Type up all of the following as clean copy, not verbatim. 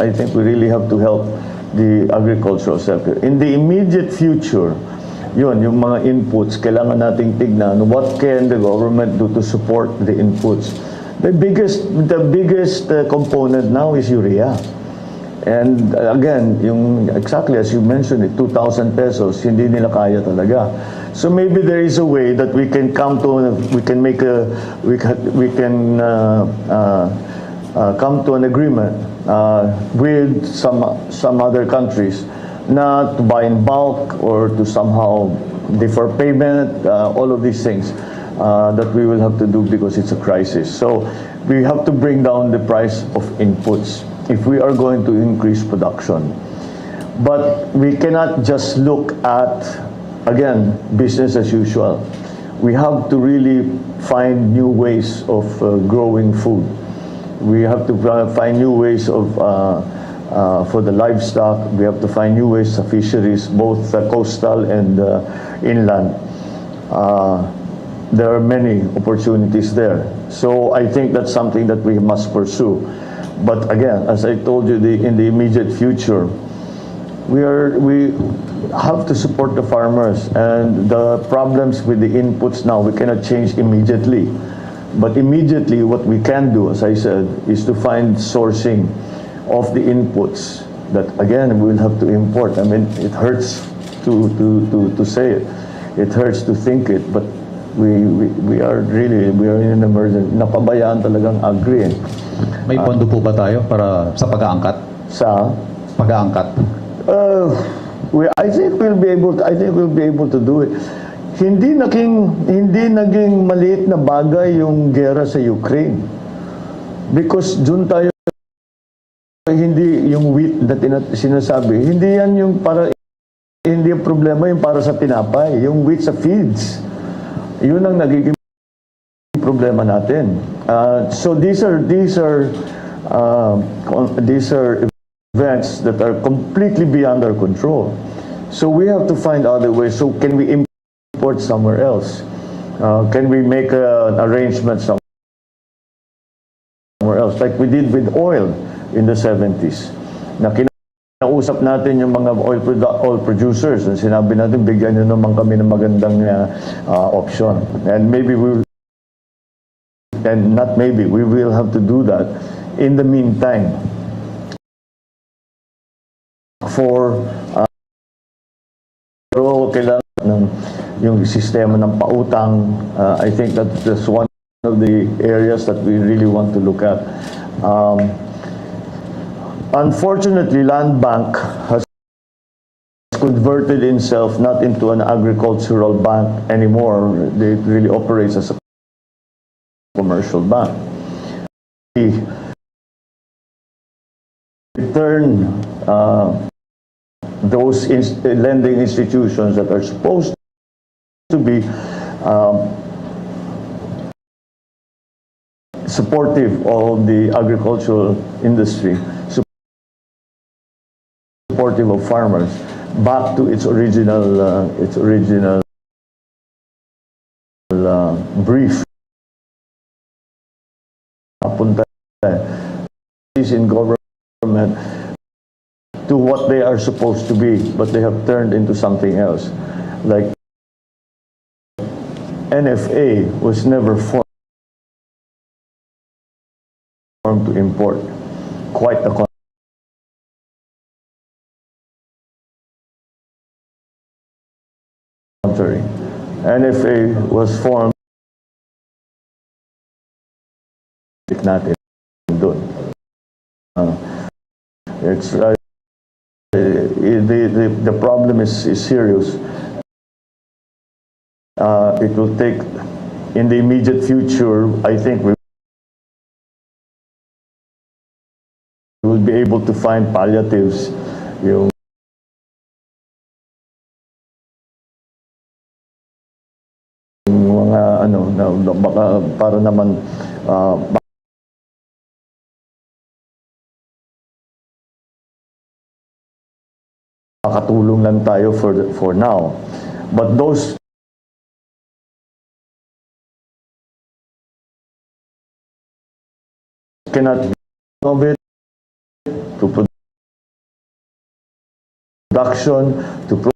I think we really have to help the agricultural sector. In the immediate future, yun, yung mga inputs, kailangan nating tignan what can the government do to support the inputs. The biggest component now is urea. And again, yung exactly as you mentioned, 2,000 pesos, hindi nila kaya talaga. So maybe there is a way that we can come to, we can come to an agreement with some other countries, not to buy in bulk or to somehow defer payment, all of these things that we will have to do because it's a crisis. So we have to bring down the price of inputs if we are going to increase production. But we cannot just look at, again, business as usual. We have to really find new ways of growing food. We have to find new ways of for the livestock. We have to find new ways of fisheries, both coastal and inland. There are many opportunities there. So I think that's something that we must pursue. But again, as I told you, in the immediate future, we have to support the farmers, and the problems with the inputs now we cannot change immediately. But immediately what we can do, as I said, is to find sourcing of the inputs that again we will have to import. I mean, it hurts to say it. It hurts to think it, but we are in an emergency. Napabayaan talagang agri. May pondo po ba tayo para sa pag-aangkat? Sa pag-aangkat? I think we'll be able to do it. Hindi naging maliit na bagay yung gera sa Ukraine. Because dun tayo, hindi yung wheat na sinasabi, hindi yan yung hindi yung problema yung para sa tinapay, yung wheat sa feeds. Yun ang nagiging problema natin. So these are events that are completely beyond our control. So we have to find other ways. So can we import somewhere else? Can we make an arrangement somewhere else, like we did with oil in the 70s? Na kinausap natin yung mga oil producers, and sinabi natin, bigyan nyo naman kami ng magandang option. And maybe we will have to do that. In the meantime, pero kailangan yung sistema ng pautang. I think that's one of the areas that we really want to look at. Unfortunately, Land Bank has converted itself not into an agricultural bank anymore. It really operates as a commercial bank. We turn those lending institutions that are supposed to be supportive of the agricultural industry, supportive of farmers, back to its original brief. Punta in government to what they are supposed to be, but they have turned into something else. Like NFA was never formed to import. Quite the contrary. NFA was formed natin doon. It's the problem is serious. It will take, in the immediate future, I think we will be able to find palliatives. Yung mga baka para naman makatulong lang tayo for now. But those cannot of it to production to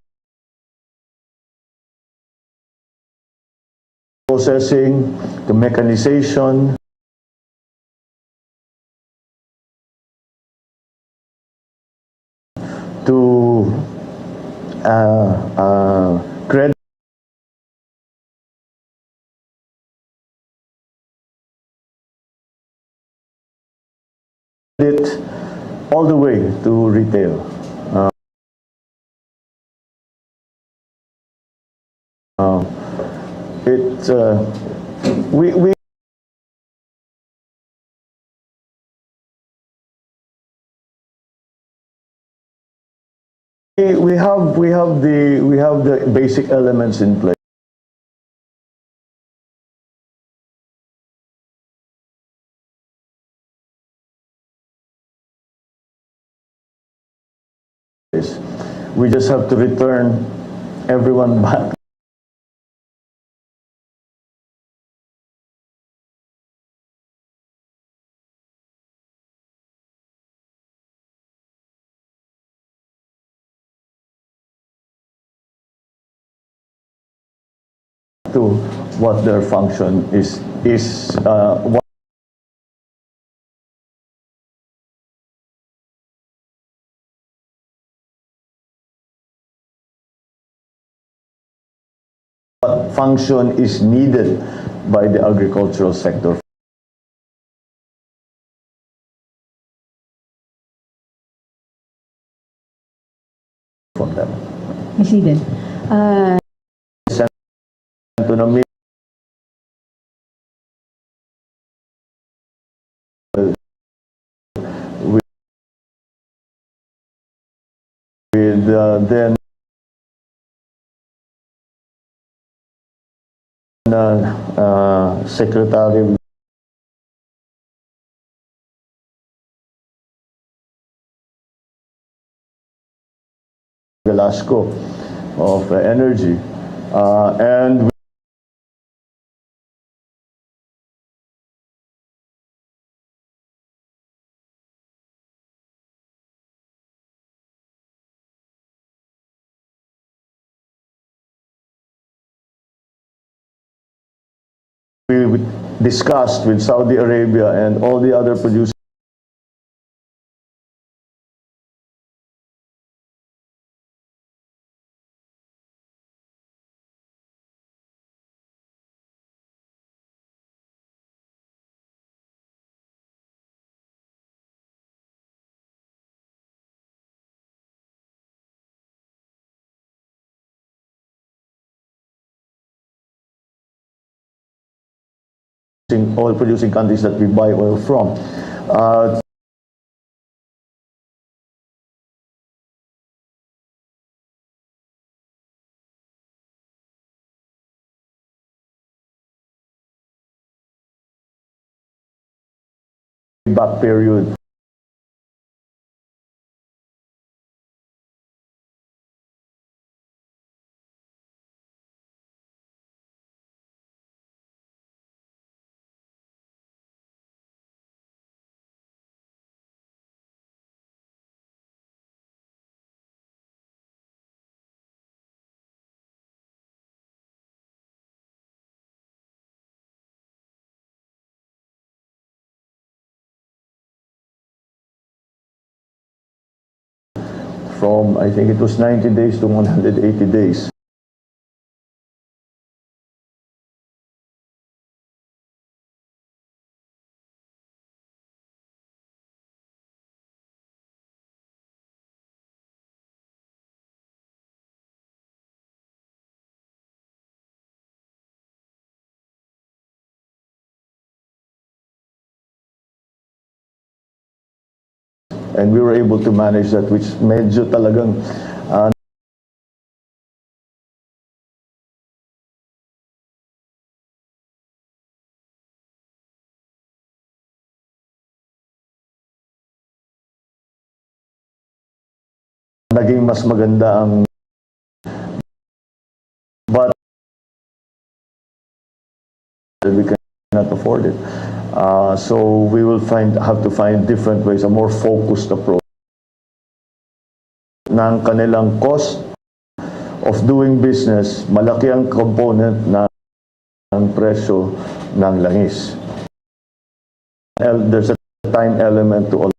processing to mechanization to credit all the way to retail. We have the basic elements in place. We just have to return everyone back to what their function is what function is needed by the agricultural sector from them. President, Autonomy with then Secretary Velasco of Energy, and we discussed with Saudi Arabia and all the other producers oil producing countries that we buy oil from. Back period from, I think it was 90 days to 180 days. And we were able to manage that, which medyo talagang naging mas maganda ang but we cannot afford it. So we will have to find different ways, a more focused approach. ng kanilang cost of doing business, malaki ang component ng presyo ng langis. There's a time element to all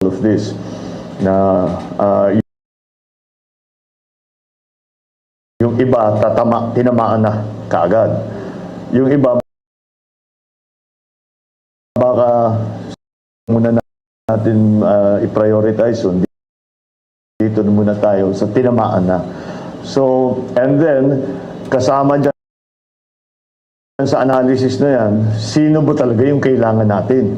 of this na yung iba tinamaan na kaagad. Yung iba baka muna natin i-prioritize yun. Dito na muna tayo sa tinamaan na. So, and then kasama dyan sa analysis na yan, sino ba talaga yung kailangan natin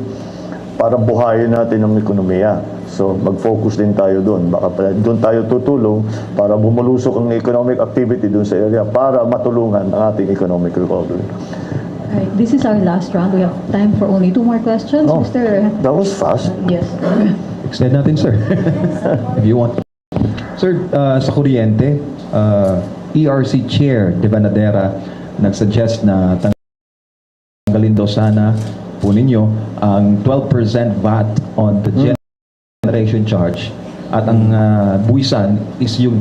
para buhayin natin ang ekonomiya. So, mag-focus din tayo doon. Baka doon tayo tutulong para bumulusok ang economic activity doon sa area para matulungan ang ating economic recovery. Right. This is our last round. We have time for only 2 more questions, Oh, Mr. that was fast. Yes. Extend natin, sir. If you want. Sir, sa kuryente, ERC Chair De Banadera nag-suggest na tanggalin daw sana po ninyo ang 12% VAT on the generation charge at ang buwisan is yung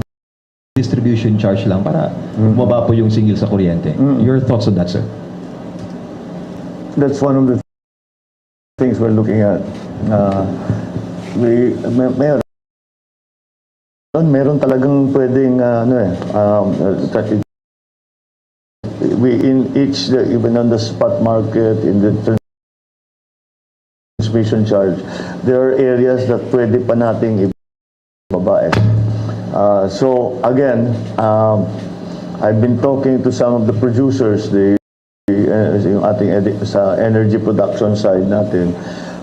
distribution charge lang para bumaba po yung singil sa kuryente. Your thoughts on that, sir? That's one of the things we're looking at. Meron talagang pwedeng we in each even on the spot market, in the transmission charge, there are areas that pwede pa nating ibaba. So again, I've been talking to some of the producers, yung ating sa energy production side natin,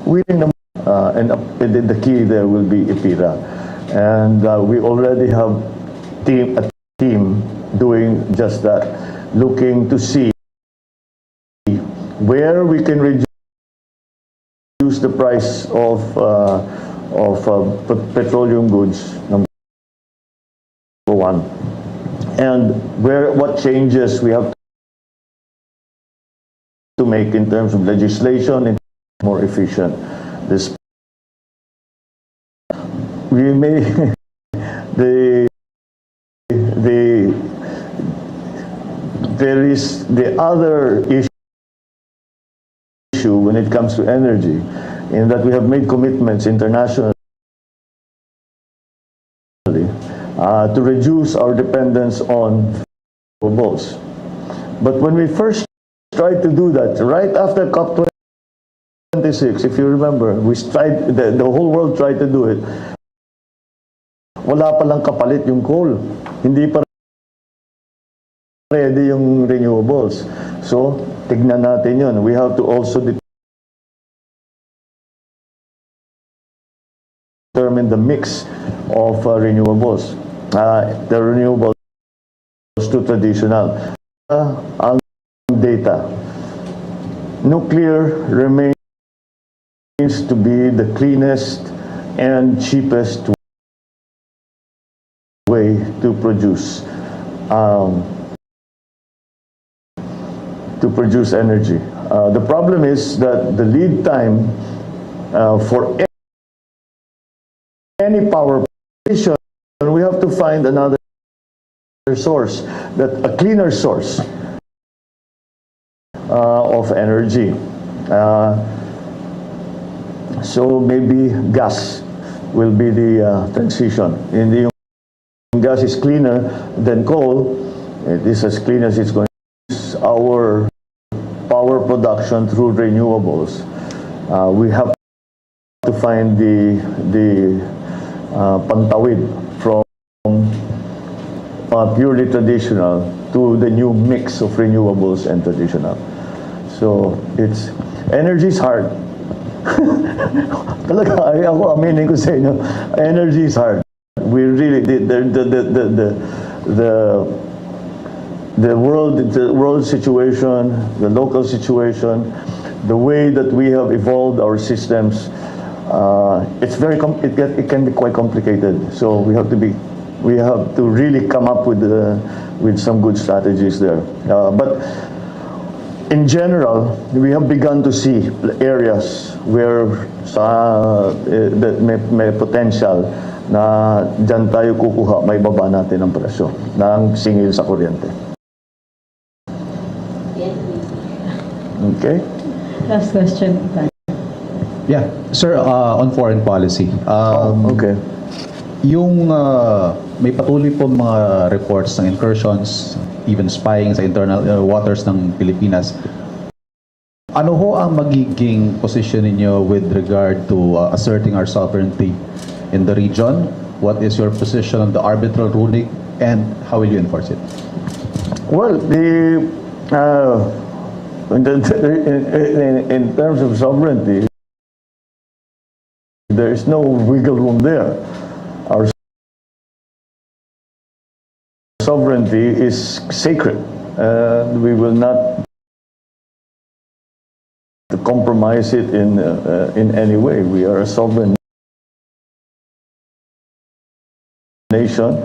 willing naman, and the key there will be IPIRA. And we already have a team doing just that, looking to see where we can reduce the price of petroleum goods, number one, and what changes we have to make in terms of legislation and more efficient. We may there is the other issue when it comes to energy, in that we have made commitments internationally to reduce our dependence on renewables. But when we first tried to do that, right after COP26, if you remember, the whole world tried to do it. Wala palang kapalit yung coal. Hindi pa ready yung renewables. So, tignan natin yun. We have to also determine the mix of renewables. The renewables to traditional. Ang data. Nuclear remains to be the cleanest and cheapest way to produce energy. The problem is that the lead time for any power station, we have to find another source, a cleaner source of energy. So maybe gas will be the transition. Gas is cleaner than coal. It is as clean as it's going to use our power production through renewables. We have to find the pantawid from purely traditional to the new mix of renewables and traditional. So energy is hard. Talaga, ako aminin ko sa inyo, energy is hard. We really the world situation, the local situation, the way that we have evolved our systems, it can be quite complicated. So we have to really come up with some good strategies there. But in general, we have begun to see areas where that may potential na dyan tayo kukuha, may baba natin ang presyo ng singil sa kuryente. Okay? Last question. Yeah, sir, on foreign policy. Okay. Yung may patuloy po mga reports ng incursions, even spying sa internal waters ng Pilipinas. Ano ho ang magiging position ninyo with regard to asserting our sovereignty in the region? What is your position on the arbitral ruling, and how will you enforce it? Well, in terms of sovereignty, there is no wiggle room there. Our sovereignty is sacred. We will not compromise it in any way. We are a sovereign nation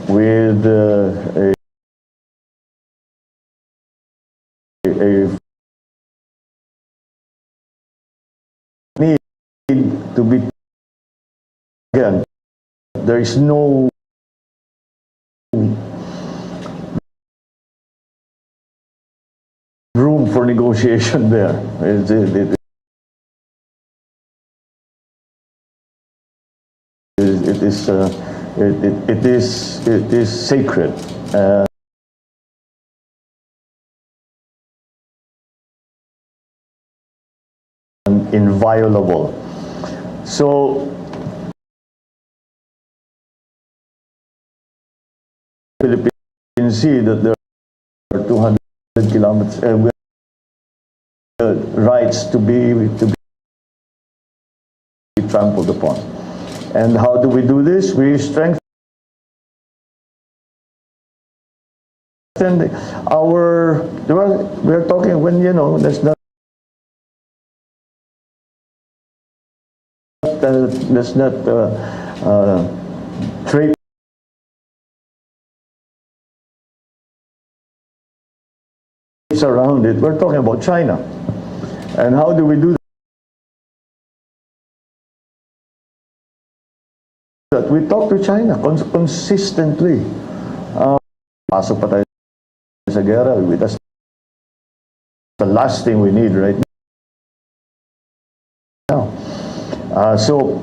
with a need to be, again, there is no room for negotiation there. It is sacred. And inviolable. So Philippines see that there are 200 kilometers rights to be trampled upon. And how do we do this? We strengthen our, we are talking when, there's not trade around it. We're talking about China. And how do we do that? We talk to China consistently. Pasok pa tayo sa gera. That's the last thing we need right now. So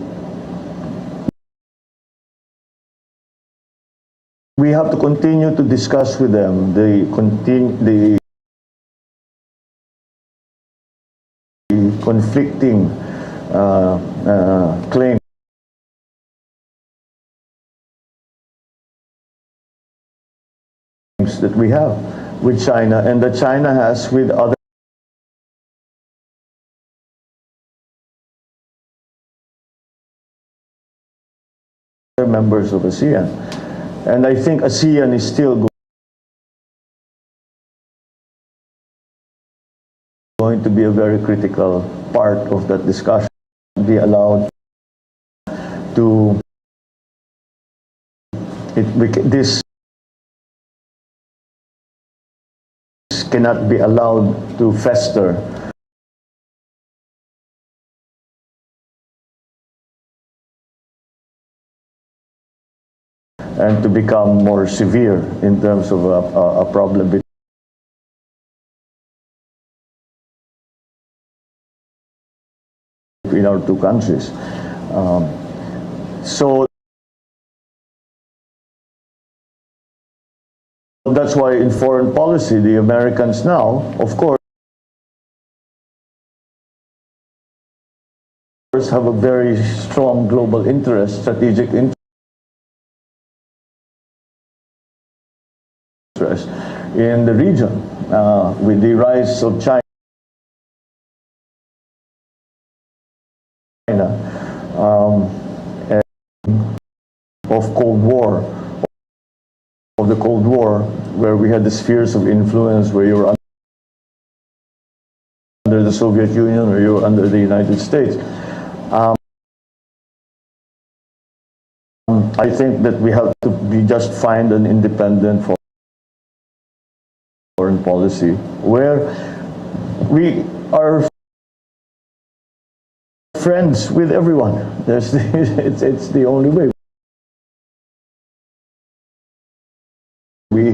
we have to continue to discuss with them the conflicting claims that we have with China and that China has with other members of ASEAN. And I think ASEAN is still going to be a very critical part of that discussion. Be allowed to this cannot be allowed to fester and to become more severe in terms of a problem between our two countries. So that's why in foreign policy, the Americans now, of course, have a very strong global interest, strategic interest in the region with the rise of China and of the Cold War, where we had the spheres of influence, where you were under the Soviet Union or you were under the United States. I think that we have to just find an independent foreign policy where we are friends with everyone. It's the only way. We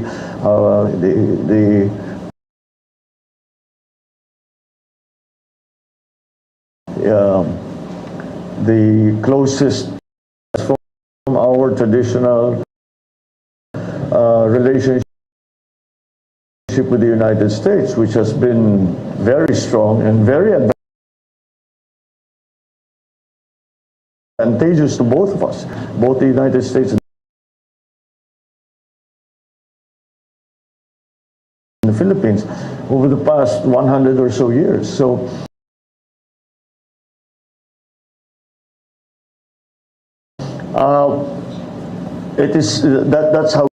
the closest from our traditional relationship with the United States, which has been very strong and very advantageous to both of us, both the United States and the Philippines, over the past 100 or so years. So it is that's how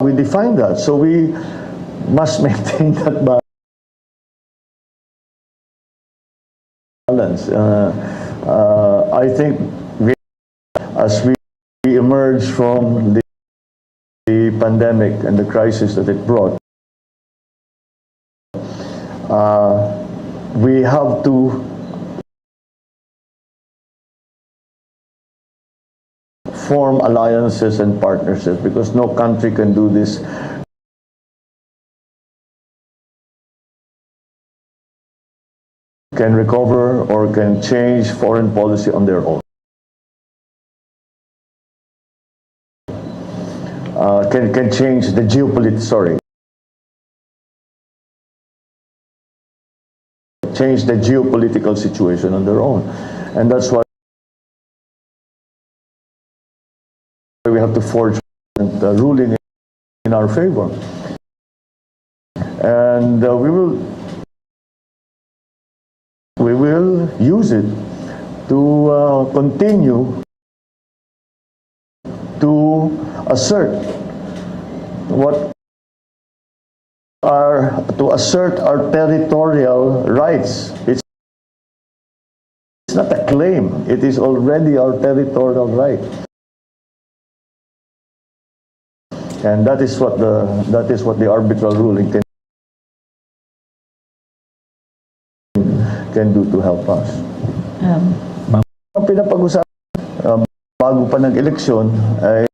we define that. So we must maintain that balance. I think as we emerge from the pandemic and the crisis that it brought, we have to form alliances and partnerships, because no country can do this can recover or can change foreign policy on their own. Can change the change the geopolitical situation on their own, and that's why we have to forge a ruling in our favor, and we will use it to continue to assert our territorial rights. It's not a claim, it is already our territorial right. And that is what the arbitral ruling can do to help us. Ang pinapag-usapan bago pa ng-eleksyon ay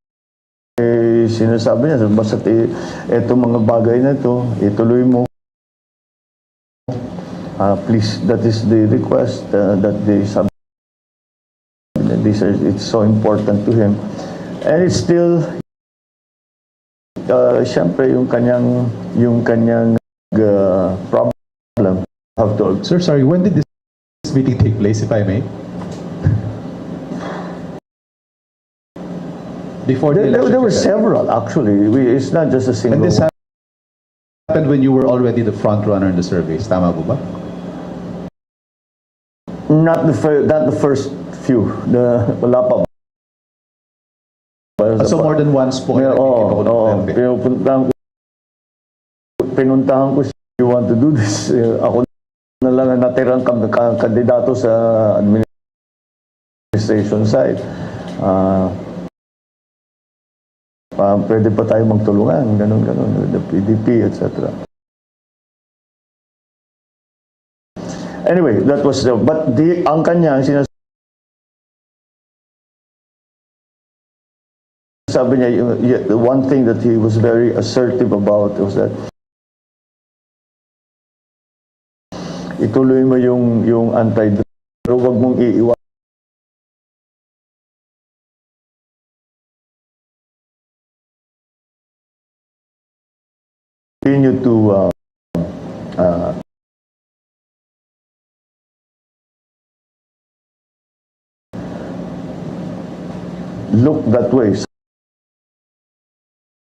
sinasabi niya, basta itong mga bagay na ito, ituloy mo. Please, that is the request that it's so important to him. And it's still siyempre yung kanyang problem. Have to. Sir, sorry, when did this meeting take place, if I may? Before the election? There were several, actually. It's not just a single. And this happened when you were already the front runner in the surveys, tama po ba? Not the first few. Wala pa. So more than once po. Pinuntahan ko siya, you want to do this? Ako na lang ang natirang kandidato sa administration side. Pwede pa tayo magtulungan, ganun, the PDP, etc. Anyway, that was but ang kanya, sabi niya, the one thing that he was very assertive about was that ituloy mo yung anti-drug, pero wag mong iiwan. Continue to look that way.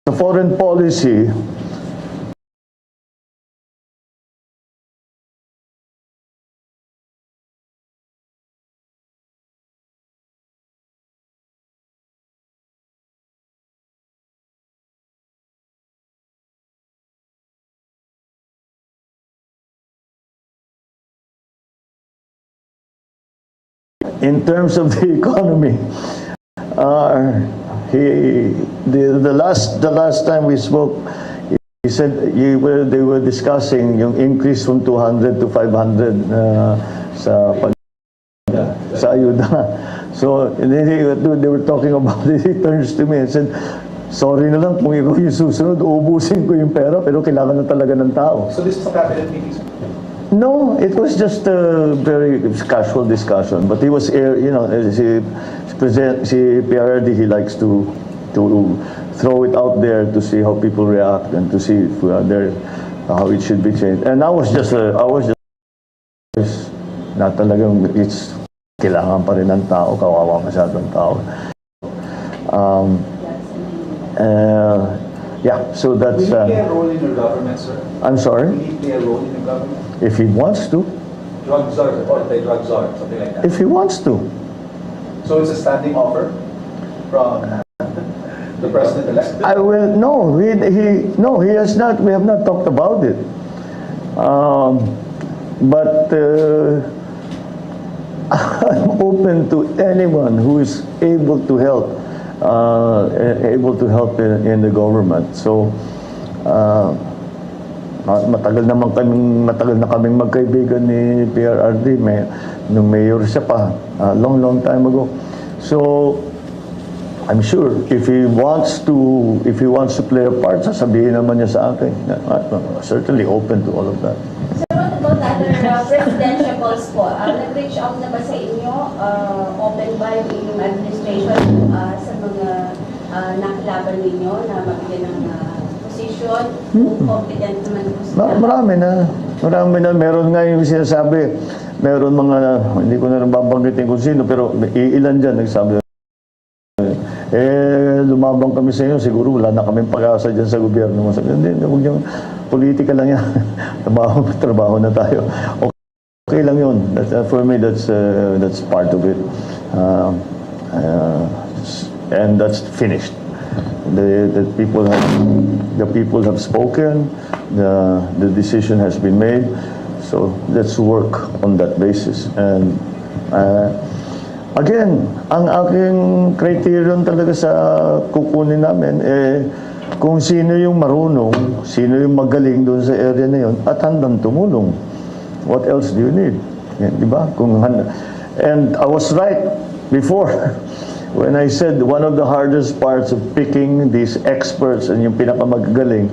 The foreign policy in terms of the economy, the last time we spoke, he he said they were discussing yung increase from 200 to 500 sa ayuda. So they were talking about it. He turns to me and said, sorry na lang kung ikaw yung susunod, uubusin ko yung pera, pero kailangan na talaga ng tao. So this is a cabinet meeting? No, it was just a very casual discussion. But he was, si PRD, he likes to throw it out there to see how people react and to see if, how it should be changed. And I was just na talagang kailangan pa rin ng tao, kawawa masyadong tao. Yeah, so that's... Will he play a role in your government, sir? I'm sorry? Will he play a role in your government? If he wants to. Drug czar, or anti-drug czar, something like that. If he wants to. So it's a standing offer from the president-elect? I will, no, he has not, we have not talked about it. But I'm open to anyone who is able to help in the government. So, matagal na kaming magkaibigan ni PRRD, nung mayor siya pa, long time ago. So, I'm sure if he wants to play a part, sasabihin naman niya sa akin. Certainly open to all of that. Sir, what about other presidential calls po? Nag-reach out na ba sa inyo? Open ba yung inyong administration sa mga nakilaban ninyo na mabigyan ng posisyon? Kung competent naman po sila? Marami na. Meron nga yung sinasabi, meron mga, hindi ko na nababanggitin kung sino, pero ilan dyan nagsabi, lumabang kami sa inyo, siguro wala na kaming pag-asa dyan sa gobyerno. Hindi, huwag yung politika lang yan. trabaho na tayo. Okay lang yun. For me, that's part of it. And that's finished. The people have spoken. The decision has been made. So let's work on that basis. And again, ang aking criterion talaga sa kukunin namin, kung sino yung marunong, sino yung magaling doon sa area na yun, at handang tumulong. What else do you need? Yan, di ba? And I was right before when I said one of the hardest parts of picking these experts and yung pinakamagaling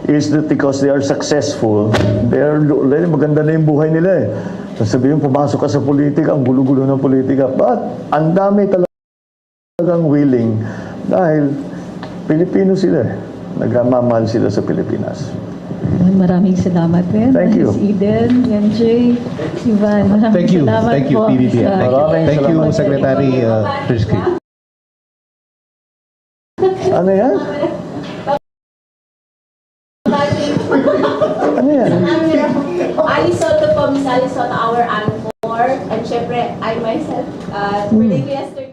is that because they are successful, maganda na yung buhay nila eh. Sabihin, pumasok ka sa politika, ang gulo-gulo ng politika. But ang dami talagang willing dahil Pilipino sila eh. Nagmamahal sila sa Pilipinas. Maraming salamat din. Thank you. Si Eden, MJ, Ivan, maraming Thank you. salamat Thank you, po. PBBM. Thank you, salamat. Secretary Frisky. Ano yan? Ano yan? Ali Soto po, Miss Ali Soto, our anchor. And syempre, I myself, birthday ko yesterday.